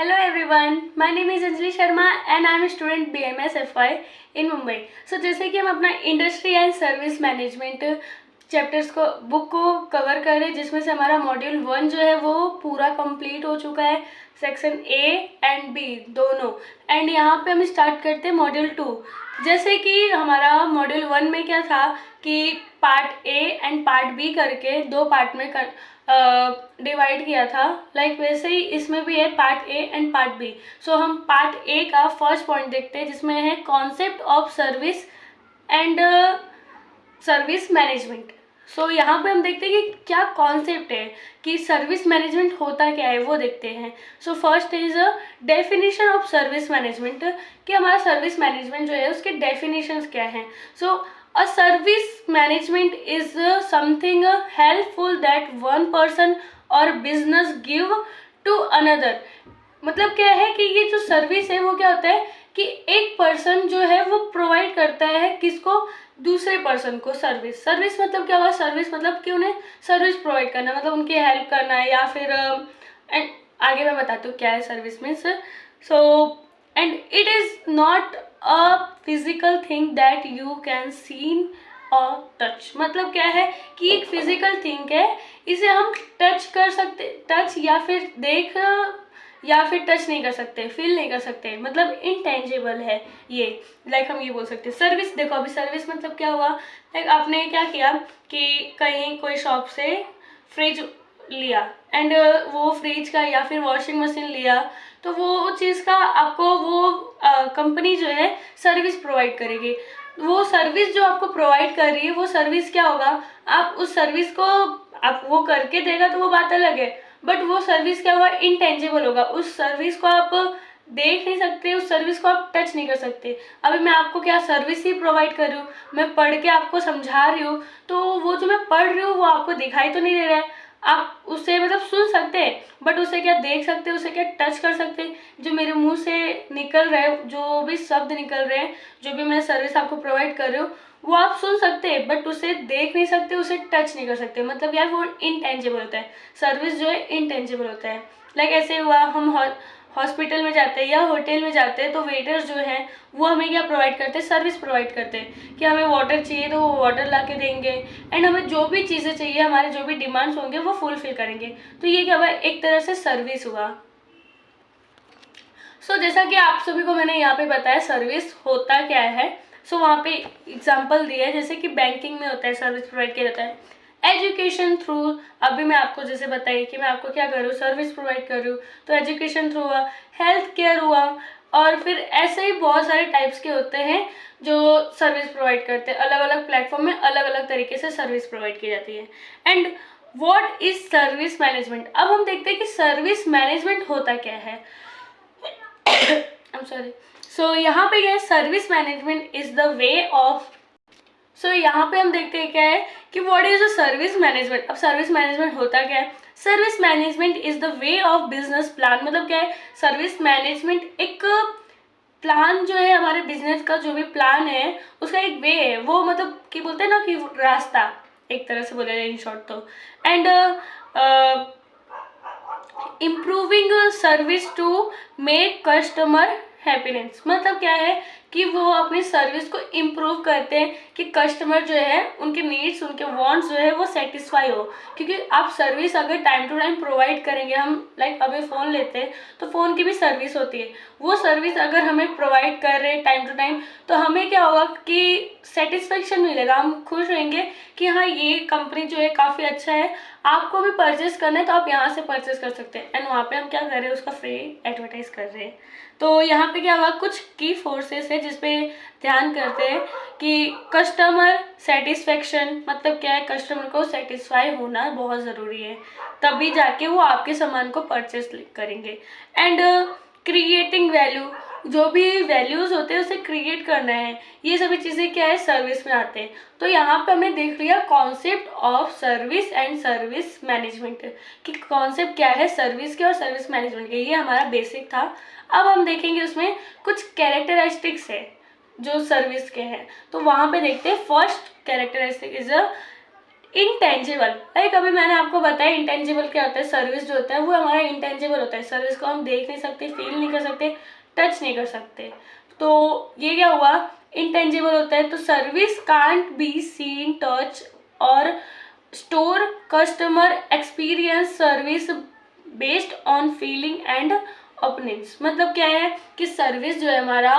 Hello everyone, my name is Anjali Sharma and I am a student BMS FY in Mumbai. So जैसे कि हम अपना industry and service management chapters को book को cover कर रहे हैं, जिसमें से हमारा मॉड्यूल 1 जो है वो पूरा कंप्लीट हो चुका है, सेक्शन ए एंड बी दोनों। एंड यहाँ पे हम स्टार्ट करते हैं मॉड्यूल 2। जैसे कि हमारा मॉड्यूल 1 में क्या था कि part A and part B करके दो पार्ट में डिवाइड किया था। वैसे ही इसमें भी है part A and part B. So हम पार्ट ए का फर्स्ट पॉइंट देखते हैं, जिसमें है concept of service and service management. So यहाँ पे हम देखते हैं कि क्या कॉन्सेप्ट है, कि सर्विस मैनेजमेंट होता क्या है वो देखते हैं। So first is a definition of service management, कि हमारा सर्विस मैनेजमेंट जो है उसके डेफिनेशंस क्या हैं। सो a service management is something helpful that one person or business give to another। मतलब क्या है कि ये जो सर्विस है वो क्या होता है कि एक पर्सन जो है वो प्रोवाइड करता है किसको, दूसरे पर्सन को सर्विस। सर्विस मतलब क्या हुआ, सर्विस मतलब कि उन्हें सर्विस प्रोवाइड करना, मतलब उनकी हेल्प करना है, या फिर एंड आगे मैं बताती हूँ क्या है service means. So and it is not a physical thing that you can seen और टच। मतलब क्या है कि एक फिजिकल थिंग है, इसे हम टच कर सकते, टच या फिर देख या फिर टच नहीं कर सकते, फील नहीं कर सकते, मतलब इनटेंजिबल है ये। हम ये बोल सकते हैं सर्विस। देखो अभी सर्विस मतलब क्या हुआ, आपने क्या किया कि कहीं कोई शॉप से फ्रिज लिया एंड वो फ्रिज का या फिर वॉशिंग मशीन लिया, तो वो चीज़ का आपको वो कंपनी जो है सर्विस प्रोवाइड करेगी। वो सर्विस जो आपको प्रोवाइड कर रही है वो सर्विस क्या होगा, आप उस सर्विस को आप वो करके देगा तो वो बात अलग है, बट वो सर्विस क्या होगा, इनटेंजिबल होगा। उस सर्विस को आप देख नहीं सकते, उस सर्विस को आप टच नहीं कर सकते। अभी मैं आपको क्या सर्विस ही प्रोवाइड कर रही हूँ, मैं पढ़ के आपको समझा रही हूँ, तो वो जो मैं पढ़ रही हूँ वो आपको दिखाई तो नहीं दे रहा है, आप उसे मतलब सुन सकते हैं, बट उसे क्या देख सकते हैं, उसे क्या टच कर सकते हैं। जो मेरे मुंह से निकल रहा है, जो भी शब्द निकल रहे हैं, जो भी मैं सर्विस आपको प्रोवाइड कर रही हूँ, वो आप सुन सकते हैं, बट उसे देख नहीं सकते, उसे टच नहीं कर सकते। मतलब यार वो इनटेंजिबल होता है, सर्विस जो है इनटेंजिबल होता है। ऐसे हुआ, हम हॉस्पिटल में जाते हैं या होटल में जाते हैं, तो वेटर्स जो हैं वो हमें क्या प्रोवाइड करते हैं, सर्विस प्रोवाइड करते हैं कि हमें वाटर चाहिए तो वो वाटर ला के देंगे, एंड हमें जो भी चीज़ें चाहिए, हमारे जो भी डिमांड्स होंगे वो फुलफिल करेंगे। तो ये क्या हुआ, एक तरह से सर्विस हुआ। सो जैसा कि आप सभी को मैंने यहाँ पे बताया सर्विस होता क्या है। सो वहाँ पे एग्जाम्पल दिया है, जैसे कि बैंकिंग में होता है सर्विस प्रोवाइड किया जाता है, एजुकेशन थ्रू। अभी मैं आपको जैसे बताइए कि मैं आपको क्या कर रही हूँ, सर्विस प्रोवाइड कर रही हूँ, तो एजुकेशन थ्रू हुआ, हेल्थ केयर हुआ, और फिर ऐसे ही बहुत सारे टाइप्स के होते हैं जो सर्विस प्रोवाइड करते हैं। अलग अलग प्लेटफॉर्म में अलग अलग तरीके से सर्विस प्रोवाइड की जाती है। And what is service management. अब हम देखते हैं कि सर्विस मैनेजमेंट होता क्या है। I'm sorry. सो यहाँ पे क्या है, service management is the way of. So यहाँ पे हम देखते हैं क्या है कि what is the service management. अब सर्विस मैनेजमेंट होता क्या है, service management is the way of business plan. मतलब क्या है, सर्विस मैनेजमेंट एक प्लान जो है, हमारे बिजनेस का जो भी प्लान है उसका एक वे है, वो मतलब कि बोलते हैं ना कि रास्ता, एक तरह से बोला जाए इन शॉर्ट तो। And improving service to make customer happiness. मतलब क्या है कि वो अपनी सर्विस को इम्प्रूव करते हैं कि कस्टमर जो है उनके नीड्स, उनके वांट्स जो है वो सेटिस्फाई हो। क्योंकि आप सर्विस अगर टाइम टू टाइम प्रोवाइड करेंगे, हम अभी फ़ोन लेते हैं तो फ़ोन की भी सर्विस होती है, वो सर्विस अगर हमें प्रोवाइड कर रहे हैं टाइम टू टाइम, तो हमें क्या होगा कि सेटिस्फेक्शन मिलेगा, हम खुश रहेंगे कि हाँ ये कंपनी जो है काफ़ी अच्छा है, आपको भी परचेस करना है तो आप यहाँ से परचेस कर सकते हैं। एंड वहाँ पे हम क्या कर रहे हैं, उसका फ्री एडवर्टाइज कर रहे हैं। तो यहाँ पे क्या हुआ, कुछ की फोर्सेस है जिसपे ध्यान करते हैं कि कस्टमर सेटिस्फेक्शन। मतलब क्या है, कस्टमर को सेटिस्फाई होना बहुत ज़रूरी है, तभी जाके वो आपके सामान को परचेस करेंगे। एंड क्रिएटिंग वैल्यू, जो भी वैल्यूज़ होते हैं उसे क्रिएट करना है, ये सभी चीज़ें क्या है सर्विस में आते हैं। तो यहाँ पे हमने देख लिया concept of service and service management, कि कॉन्सेप्ट क्या है सर्विस के और सर्विस मैनेजमेंट के, ये हमारा बेसिक था। अब हम देखेंगे उसमें कुछ कैरेक्टरिस्टिक्स है जो सर्विस के हैं, तो वहाँ पे देखते हैं। First characteristic is a intangible, like अभी मैंने आपको बताया इंटेंजिबल क्या होता है, सर्विस जो होता है वो हमारा इंटेंजिबल होता है, सर्विस को हम देख नहीं सकते, फील नहीं कर सकते, टच नहीं कर सकते। तो ये क्या हुआ, इंटेंजिबल होता है। तो service can't be seen, touch और store, customer experience service based on feeling and opinions. मतलब क्या है कि सर्विस जो है हमारा,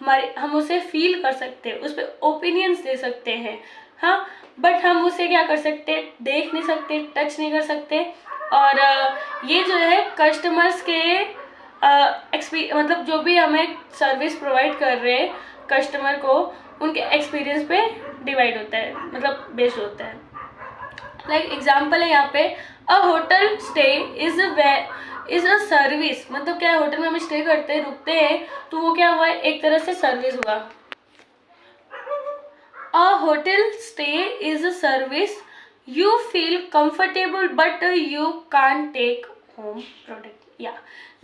हमारे हम उसे फील कर सकते हैं, उस पर ओपिनियंस दे सकते हैं, हाँ, बट हम उसे क्या कर सकते, देख नहीं सकते, टच नहीं कर सकते। और ये जो है कस्टमर्स के मतलब जो भी हमें सर्विस प्रोवाइड कर रहे हैं कस्टमर को, उनके एक्सपीरियंस पे डिवाइड होता है, मतलब बेस्ड होता है। लाइक एग्जाम्पल है यहाँ पे, a hotel stay is a service. मतलब क्या है, होटल में हम स्टे करते हैं, रुकते हैं, तो वो क्या हुआ, एक तरह से सर्विस हुआ। A hotel stay is a service, you feel comfortable but you can't take home product. या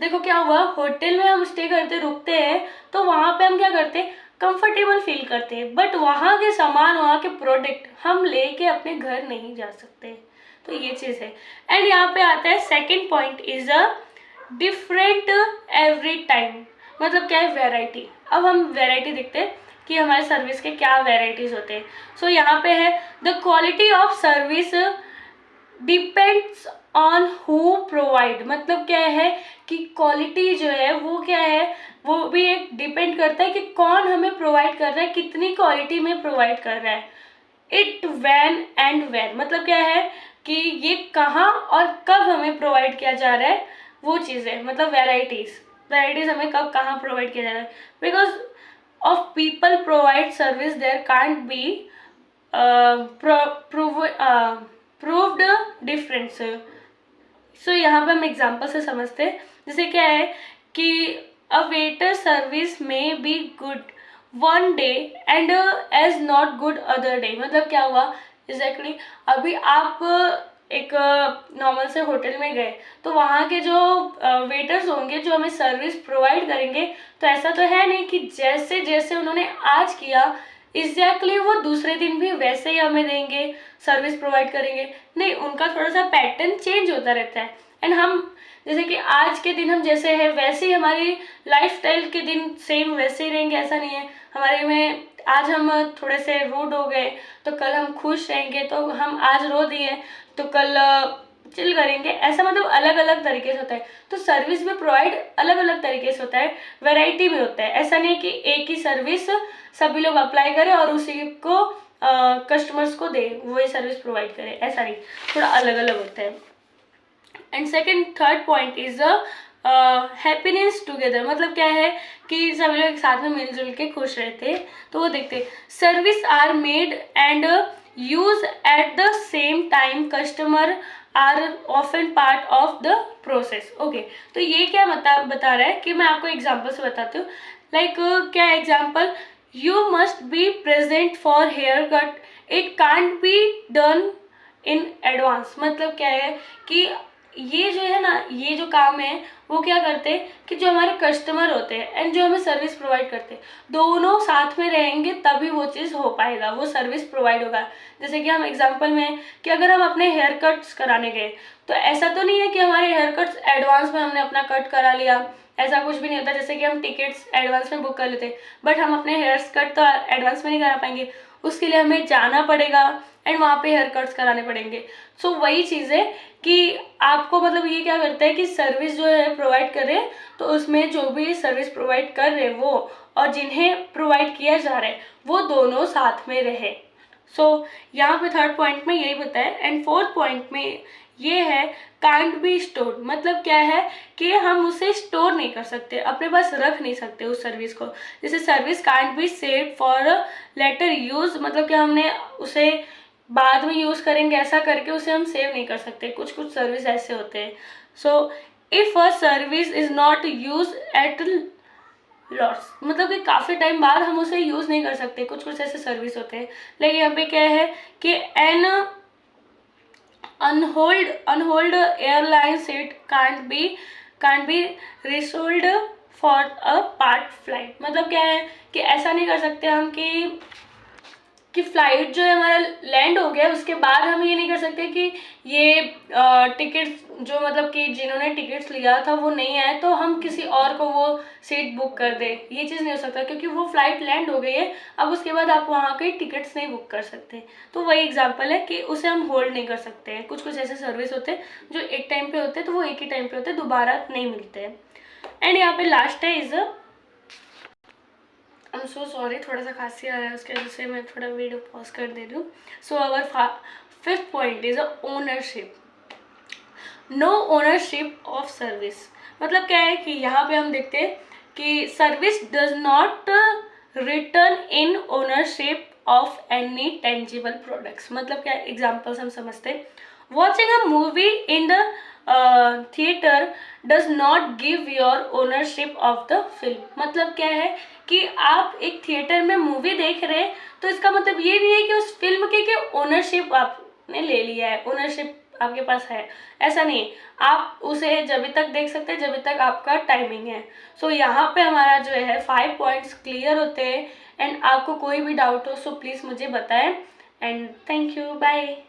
देखो क्या हुआ, होटल में हम स्टे करते, रुकते हैं, तो वहाँ पे हम क्या करते हैं, कंफर्टेबल फील करते हैं, बट वहाँ के सामान, वहाँ के प्रोडक्ट हम लेके अपने घर नहीं जा सकते। तो ये चीज़ है। एंड यहाँ पे आता है second point is a different every time. मतलब क्या है, वेराइटी। अब हम वेराइटी देखते हैं कि हमारे सर्विस के क्या वेराइटीज होते हैं। सो यहाँ पे है, the quality of service depends on who provide. मतलब क्या है कि क्वालिटी जो है वो क्या है, वो भी एक डिपेंड करता है कि कौन हमें प्रोवाइड कर रहा है, कितनी क्वालिटी में प्रोवाइड कर रहा है। इट वैन एंड वेन, मतलब क्या है कि ये कहाँ और कब हमें प्रोवाइड किया जा रहा है, वो चीज़ें, मतलब वेराइटीज हमें कब कहाँ प्रोवाइड किया जा रहा है। Because of people provide service there can't be proved difference. So यहाँ पे हम एग्जाम्पल से समझते हैं। जैसे क्या है कि अ वेटर सर्विस में be good one day and as not good other day. मतलब क्या हुआ एग्जैक्टली, अभी आप एक नॉर्मल से होटल में गए, तो वहाँ के जो वेटर्स होंगे जो हमें सर्विस प्रोवाइड करेंगे, तो ऐसा तो है नहीं कि जैसे जैसे उन्होंने आज किया एग्जैक्टली वो दूसरे दिन भी वैसे ही हमें देंगे, सर्विस प्रोवाइड करेंगे। नहीं, उनका थोड़ा सा पैटर्न चेंज होता रहता है। एंड हम जैसे कि आज के दिन हम जैसे हैं वैसे ही हमारी लाइफस्टाइल के दिन सेम वैसे ही रहेंगे, ऐसा नहीं है। हमारे में आज हम थोड़े से रूड हो गए, तो कल हम खुश रहेंगे, तो हम आज रो दिए तो कल चिल करेंगे, ऐसा मतलब अलग अलग तरीके से होता है। तो सर्विस भी प्रोवाइड अलग अलग तरीके से होता है, वैरायटी भी होता है। ऐसा नहीं कि एक ही सर्विस सभी लोग अप्लाई करें और उसी को कस्टमर्स को दे, वही सर्विस प्रोवाइड करें, ऐसा नहीं, थोड़ा अलग अलग होता है। And third point is happiness together. मतलब क्या है कि सभी लोग एक साथ में मिलजुल के खुश रहते। तो वो देखते, service are made and use at the same time, customer are often part of the process. Okay, तो ये क्या बता रहा है कि मैं आपको एग्जाम्पल से बताती हूँ। लाइक क्या example, you must be present for hair cut, it can't be done in advance. मतलब क्या है कि ये जो है ना, ये जो काम है वो क्या करते हैं कि जो हमारे कस्टमर होते हैं एंड जो हमें सर्विस प्रोवाइड करते हैं, दोनों साथ में रहेंगे तभी वो चीज़ हो पाएगा, वो सर्विस प्रोवाइड होगा। जैसे कि हम एग्जांपल में कि अगर हम अपने हेयर कट्स कराने गए, तो ऐसा तो नहीं है कि हमारे हेयर कट्स एडवांस में हमने अपना कट करा लिया, ऐसा कुछ भी नहीं होता। जैसे कि हम टिकट्स एडवांस में बुक कर लेते, बट हम अपने हेयर कट तो एडवांस में नहीं करा पाएंगे, उसके लिए हमें जाना पड़ेगा एंड वहाँ पे हेयर कट्स कराने पड़ेंगे। सो वही चीज़ है कि आपको मतलब ये क्या करता है कि सर्विस जो है प्रोवाइड कर रहे हैं, तो उसमें जो भी सर्विस प्रोवाइड कर रहे हैं वो और जिन्हें प्रोवाइड किया जा रहा है वो दोनों साथ में रहे। सो यहाँ पे थर्ड पॉइंट में यही बताया। एंड फोर्थ पॉइंट में ये है, कांट बी स्टोर। मतलब क्या है कि हम उसे स्टोर नहीं कर सकते, अपने पास रख नहीं सकते उस सर्विस को। जैसे service can't be saved for later use, मतलब कि हमने उसे बाद में यूज करेंगे ऐसा करके उसे हम सेव नहीं कर सकते, कुछ कुछ सर्विस ऐसे होते हैं। So if a service is not use at loss, मतलब कि काफ़ी टाइम बाद हम उसे यूज़ नहीं कर सकते, कुछ कुछ ऐसे सर्विस होते हैं। लेकिन यहाँ पे क्या है कि an unsold airline seat can't be resold for a part flight. मतलब क्या है कि ऐसा नहीं कर सकते हम कि कि फ़्लाइट जो है हमारा लैंड हो गया, उसके बाद हम ये नहीं कर सकते कि ये टिकट्स जो मतलब कि जिन्होंने टिकट्स लिया था वो नहीं आए तो हम किसी और को वो सीट बुक कर दे। ये चीज़ नहीं हो सकता क्योंकि वो फ़्लाइट लैंड हो गई है, अब उसके बाद आप वहाँ के टिकट्स नहीं बुक कर सकते। तो वही एग्जाम्पल है कि उसे हम होल्ड नहीं कर सकते हैं। कुछ कुछ ऐसे सर्विस होते हैं जो एक टाइम पे होते हैं, तो वो एक ही टाइम पे होते हैं, दोबारा नहीं मिलते हैं। एंड यहाँ पे लास्ट है is I am so sorry, थोड़ा सा खांसी आ रहा है, उसकी वजह से मैं थोड़ा वीडियो पॉज कर दे रही हूँ। So our fifth point is ownership. No ownership of service. मतलब क्या है कि यहाँ पे हम देखते हैं कि service does not return in ownership of any tangible products. मतलब क्या एग्जाम्पल्स हम समझते हैं। Watching a movie in the theatre does not give your ownership of the film. मतलब क्या है कि आप एक थिएटर में मूवी देख रहे हैं तो इसका मतलब ये नहीं है कि उस फिल्म के ओनरशिप आपने ले लिया है, ओनरशिप आपके पास है, ऐसा नहीं। आप उसे जब तक देख सकते हैं जब तक आपका टाइमिंग है। सो यहाँ पे हमारा जो है 5 पॉइंट्स क्लियर होते हैं। एंड आपको कोई भी डाउट हो सो प्लीज़ मुझे बताएं। And thank you, bye.